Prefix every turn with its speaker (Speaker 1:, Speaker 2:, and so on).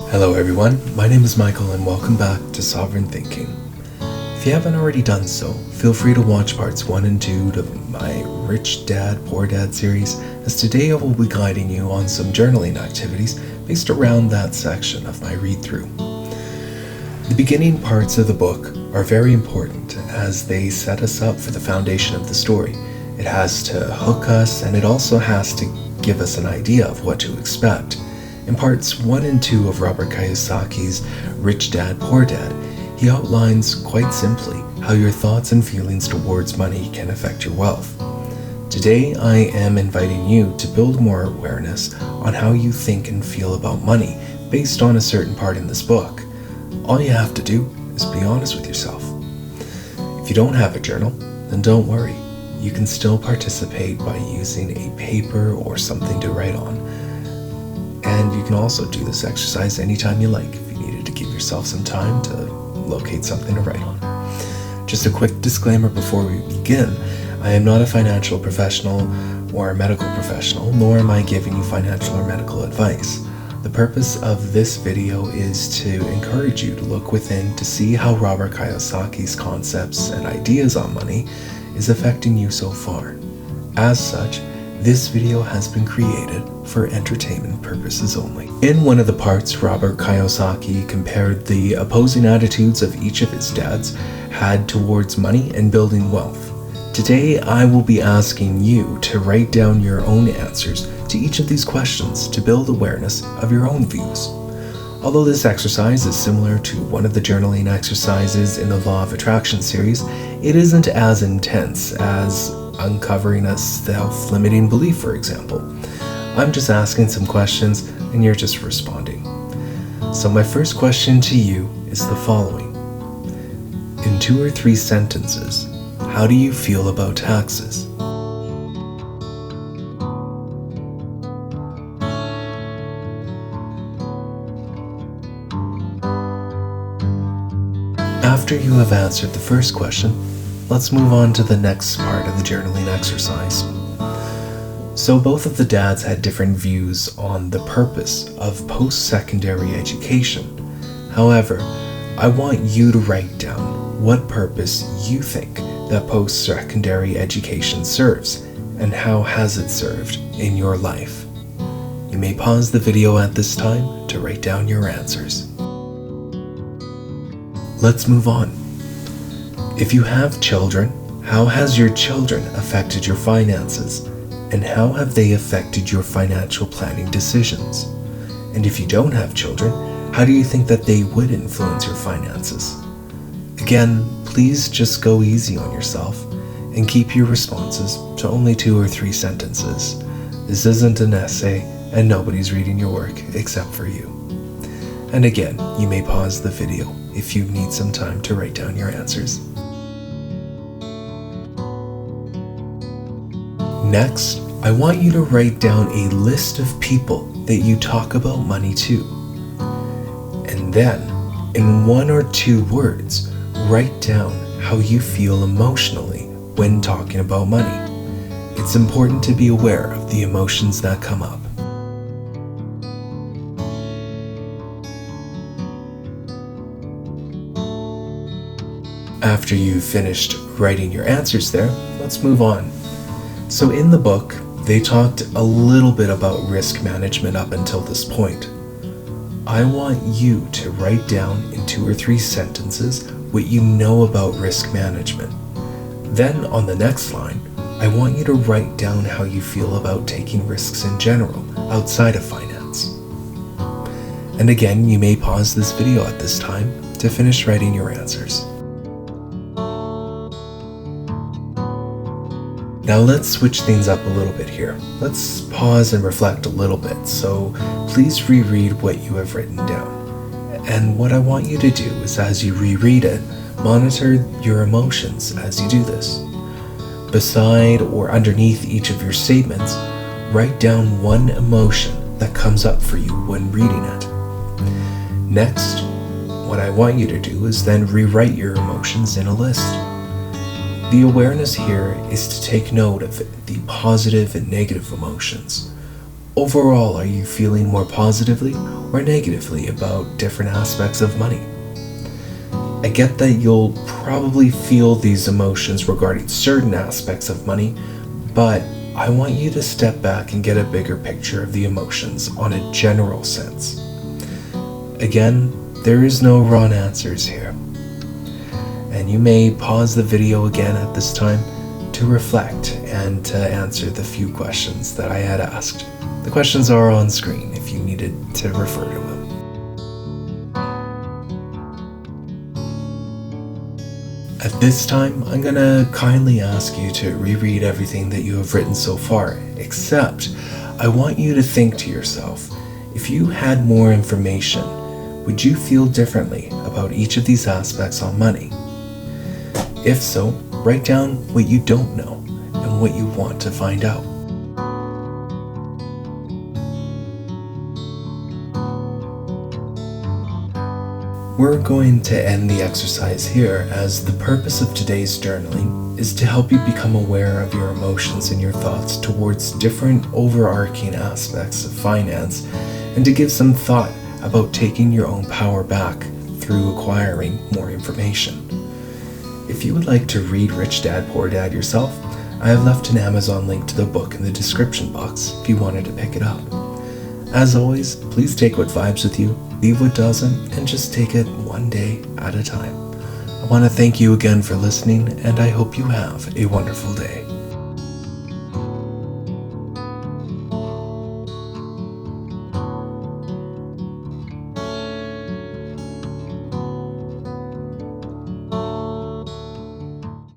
Speaker 1: Hello everyone, my name is Michael and welcome back to Sovereign Thinking. If you haven't already done so, feel free to watch parts 1 and 2 to my Rich Dad, Poor Dad series, as today I will be guiding you on some journaling activities based around that section of my read-through. The beginning parts of the book are very important as they set us up for the foundation of the story. It has to hook us and it also has to give us an idea of what to expect. In parts 1 and 2 of Robert Kiyosaki's Rich Dad, Poor Dad, he outlines quite simply how your thoughts and feelings towards money can affect your wealth. Today, I am inviting you to build more awareness on how you think and feel about money based on a certain part in this book. All you have to do is be honest with yourself. If you don't have a journal, then don't worry. You can still participate by using a paper or something to write on. And you can also do this exercise anytime you like if you needed to give yourself some time to locate something to write on. Just a quick disclaimer before we begin. I am not a financial professional or a medical professional, nor am I giving you financial or medical advice. The purpose of this video is to encourage you to look within to see how Robert Kiyosaki's concepts and ideas on money is affecting you so far. As such, this video has been created for entertainment purposes only. In one of the parts, Robert Kiyosaki compared the opposing attitudes of each of his dads had towards money and building wealth. Today, I will be asking you to write down your own answers to each of these questions to build awareness of your own views. Although this exercise is similar to one of the journaling exercises in the Law of Attraction series, it isn't as intense as uncovering a self-limiting belief, for example. I'm just asking some questions and you're just responding. So my first question to you is the following. In 2 or 3 sentences, how do you feel about taxes? After you have answered the first question, let's move on to the next part of the journaling exercise. So both of the dads had different views on the purpose of post-secondary education. However, I want you to write down what purpose you think that post-secondary education serves and how has it served in your life. You may pause the video at this time to write down your answers. Let's move on. If you have children, how has your children affected your finances? And how have they affected your financial planning decisions? And if you don't have children, how do you think that they would influence your finances? Again, please just go easy on yourself and keep your responses to only 2 or 3 sentences. This isn't an essay and nobody's reading your work except for you. And again, you may pause the video if you need some time to write down your answers. Next, I want you to write down a list of people that you talk about money to. And then, in 1 or 2 words, write down how you feel emotionally when talking about money. It's important to be aware of the emotions that come up. After you've finished writing your answers there, let's move on. So in the book, they talked a little bit about risk management up until this point. I want you to write down in 2 or 3 sentences what you know about risk management. Then on the next line, I want you to write down how you feel about taking risks in general, outside of finance. And again, you may pause this video at this time to finish writing your answers. Now let's switch things up a little bit here. Let's pause and reflect a little bit, so please reread what you have written down. And what I want you to do is, as you reread it, monitor your emotions as you do this. Beside or underneath each of your statements, write down one emotion that comes up for you when reading it. Next, what I want you to do is then rewrite your emotions in a list. The awareness here is to take note of the positive and negative emotions. overall, are you feeling more positively or negatively about different aspects of money? I get that you'll probably feel these emotions regarding certain aspects of money, but I want you to step back and get a bigger picture of the emotions on a general sense. Again, there is no wrong answers here. And you may pause the video again at this time to reflect and to answer the few questions that I had asked. The questions are on screen if you needed to refer to them. At this time, I'm going to kindly ask you to reread everything that you have written so far, except I want you to think to yourself, if you had more information, would you feel differently about each of these aspects on money? If so, write down what you don't know and what you want to find out. We're going to end the exercise here, as the purpose of today's journaling is to help you become aware of your emotions and your thoughts towards different overarching aspects of finance, and to give some thought about taking your own power back through acquiring more information. If you would like to read Rich Dad, Poor Dad yourself, I have left an Amazon link to the book in the description box if you wanted to pick it up. As always, please take what vibes with you, leave what doesn't, and just take it one day at a time. I want to thank you again for listening, and I hope you have a wonderful day.